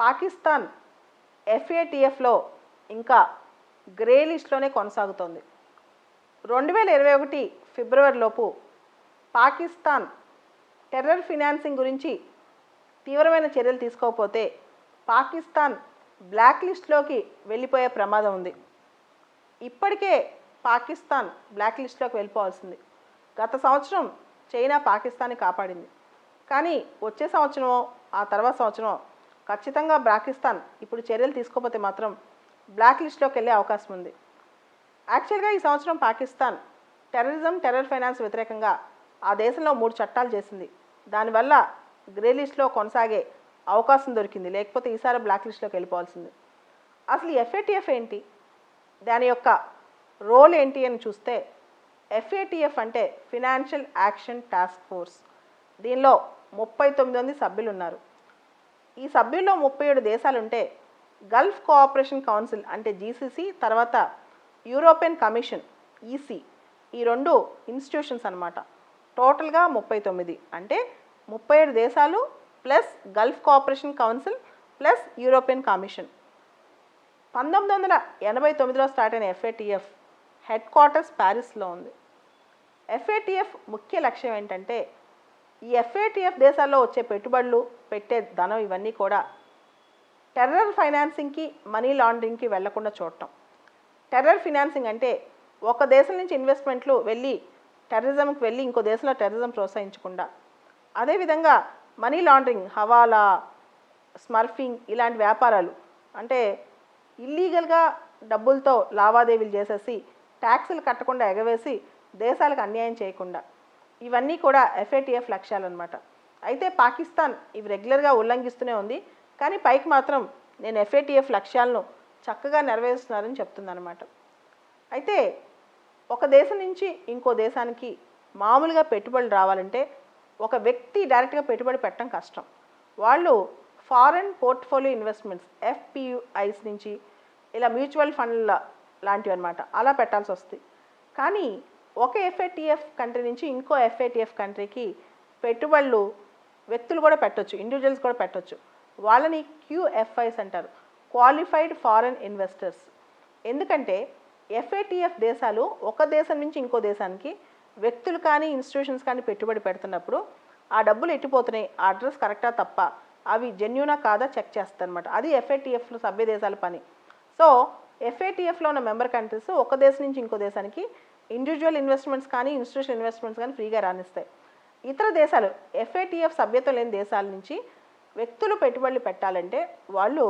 పాకిస్తాన్ FATFలో ఇంకా గ్రే లిస్ట్లోనే కొనసాగుతోంది. 2021 ఫిబ్రవరిలోపు Pakistan terror financing గురించి తీవ్రమైన చర్యలు తీసుకోకపోతే పాకిస్తాన్ బ్లాక్ లిస్ట్లోకి వెళ్ళిపోయే ప్రమాదం ఉంది. ఇప్పటికే పాకిస్తాన్ బ్లాక్ లిస్ట్లోకి వెళ్ళిపోవాల్సింది. గత సంవత్సరం చైనా పాకిస్తాన్ని కాపాడింది. కానీ వచ్చే సంవత్సరమో ఆ తర్వాత సంవత్సరమో ఖచ్చితంగా పాకిస్తాన్ ఇప్పుడు చర్యలు తీసుకోకపోతే మాత్రం బ్లాక్ లిస్ట్లోకి వెళ్ళే అవకాశం ఉంది. యాక్చువల్గా ఈ సంవత్సరం పాకిస్తాన్ టెర్రర్ ఫైనాన్స్ వ్యతిరేకంగా ఆ దేశంలో 3 చట్టాలు చేసింది. దానివల్ల గ్రే లిస్ట్లో కొనసాగే అవకాశం దొరికింది. లేకపోతే ఈసారి బ్లాక్ లిస్ట్లోకి వెళ్ళిపోవాల్సింది. అసలు FATF ఏంటి, దాని యొక్క రోల్ ఏంటి అని చూస్తే FATF అంటే ఫినాన్షియల్ యాక్షన్ టాస్క్ ఫోర్స్. దీనిలో 39 మంది సభ్యులు ఉన్నారు. ఈ సభ్యుల్లో 37 దేశాలు ఉంటే గల్ఫ్ కోఆపరేషన్ కౌన్సిల్ అంటే GCC, తర్వాత యూరోపియన్ కమిషన్ EC, ఈ 2 ఇన్స్టిట్యూషన్స్ అన్నమాట. టోటల్గా 39 అంటే 37 దేశాలు plus Gulf cooperation council plus European commission. 1989లో స్టార్ట్ అయిన FATF హెడ్ క్వార్టర్స్ ప్యారిస్లో ఉంది. FATF ముఖ్య లక్ష్యం ఏంటంటే ఈ FATF దేశాల్లో వచ్చే పెట్టుబడులు, పెట్టే ధనం ఇవన్నీ కూడా టెర్రర్ ఫైనాన్సింగ్కి, మనీ లాండరింగ్కి వెళ్లకుండా చూడటం. టెర్రర్ ఫినాన్సింగ్ అంటే ఒక దేశం నుంచి ఇన్వెస్ట్మెంట్లు వెళ్ళి టెర్రరిజంకి వెళ్ళి ఇంకో దేశంలో టెర్రరిజం ప్రోత్సహించకుండా, అదేవిధంగా మనీ లాండరింగ్, హవాలా, స్మర్ఫింగ్ ఇలాంటి వ్యాపారాలు అంటే ఇల్లీగల్గా డబ్బులతో లావాదేవీలు చేసేసి ట్యాక్సులు కట్టకుండా ఎగవేసి దేశాలకు అన్యాయం చేయకుండా, ఇవన్నీ కూడా FATF లక్ష్యాలు అన్నమాట. అయితే పాకిస్తాన్ ఇవి రెగ్యులర్గా ఉల్లంఘిస్తూనే ఉంది. కానీ పైకి మాత్రం నేను FATF లక్ష్యాలను చక్కగా నెరవేరుస్తున్నారని చెప్తుందన్నమాట. అయితే ఒక దేశం నుంచి ఇంకో దేశానికి మామూలుగా పెట్టుబడులు రావాలంటే ఒక వ్యక్తి డైరెక్ట్గా పెట్టుబడి పెట్టడం కష్టం. వాళ్ళు ఫారెన్ పోర్ట్ఫోలియో ఇన్వెస్ట్మెంట్స్ FPIs నుంచి ఇలా మ్యూచువల్ ఫండ్ల లాంటివి అన్నమాట, అలా పెట్టాల్సి వస్తుంది. కానీ ఒక FATF కంట్రీ నుంచి ఇంకో FATF కంట్రీకి పెట్టుబడులు వ్యక్తులు కూడా పెట్టవచ్చు, ఇండివిజువల్స్ కూడా పెట్టవచ్చు. వాళ్ళని QFIs అంటారు, క్వాలిఫైడ్ ఫారెన్ ఇన్వెస్టర్స్. ఎందుకంటే FATF దేశాలు ఒక దేశం నుంచి ఇంకో దేశానికి వ్యక్తులు కానీ ఇన్స్టిట్యూషన్స్ కానీ పెట్టుబడి పెడుతున్నప్పుడు ఆ డబ్బులు ఎట్టిపోతున్నాయి, ఆ అడ్రస్ కరెక్టా తప్ప, అవి జెన్యూనా కాదా చెక్ చేస్తారు అనమాట. అది FATFలో సభ్య దేశాల పని. సో FATFలో ఉన్న మెంబర్ కంట్రీస్ ఒక దేశం నుంచి ఇంకో దేశానికి ఇండివిజువల్ ఇన్వెస్ట్మెంట్స్ కానీ ఇన్స్టిట్యూషనల్ ఇన్వెస్ట్మెంట్స్ కానీ ఫ్రీగా రాణిస్తాయి. ఇతర దేశాలు FATF సభ్యత్వం లేని దేశాల నుంచి వ్యక్తులు పెట్టుబడులు పెట్టాలంటే వాళ్ళు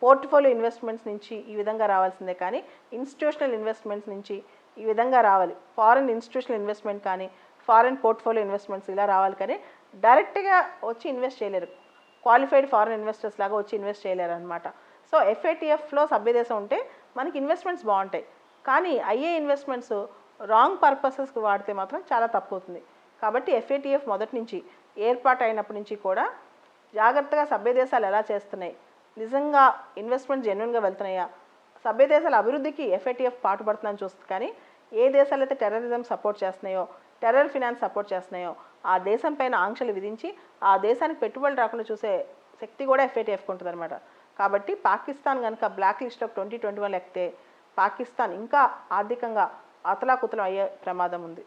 పోర్ట్ఫోలియో ఇన్వెస్ట్మెంట్స్ నుంచి ఈ విధంగా రావాల్సిందే, కానీ ఇన్స్టిట్యూషనల్ ఇన్వెస్ట్మెంట్స్ నుంచి ఈ విధంగా రావాలి. ఫారెన్ ఇన్స్టిట్యూషనల్ ఇన్వెస్ట్మెంట్ కానీ ఫారెన్ పోర్ట్ఫోలియో ఇన్వెస్ట్మెంట్స్ ఇలా రావాలి, కానీ డైరెక్ట్గా వచ్చి ఇన్వెస్ట్ చేయలేరు. క్వాలిఫైడ్ ఫారెన్ ఇన్వెస్టర్స్ లాగా వచ్చి ఇన్వెస్ట్ చేయలేరు అనమాట. సో FATFలో సభ్యదేశం ఉంటే మనకి ఇన్వెస్ట్మెంట్స్ బాగుంటాయి, కానీ అయ్యే ఇన్వెస్ట్మెంట్స్ రాంగ్ పర్పసెస్కి వాడితే మాత్రం చాలా తప్పు అవుతుంది. కాబట్టి FATF మొదటి నుంచి ఏర్పాటు అయినప్పటి నుంచి కూడా జాగ్రత్తగా సభ్య దేశాలు ఎలా చేస్తున్నాయి, నిజంగా ఇన్వెస్ట్మెంట్ జెన్యున్గా వెళ్తున్నాయా, సభ్య దేశాల అభివృద్ధికి FATF పాటుపడుతుందని చూస్తుంది. కానీ ఏ దేశాలు అయితే టెర్రరిజం సపోర్ట్ చేస్తున్నాయో, టెర్రర్ ఫినాన్స్ సపోర్ట్ చేస్తున్నాయో ఆ దేశం పైన ఆంక్షలు విధించి ఆ దేశానికి పెట్టుబడులు రాకుండా చూసే శక్తి కూడా FATFకి ఉంటుంది అనమాట. కాబట్టి పాకిస్తాన్ కనుక బ్లాక్ లిస్ట్లో 2021 ఎక్కితే పాకిస్తాన్ ఇంకా ఆర్థికంగా అతలాకుతలం అయ్యే ప్రమాదం ఉంది.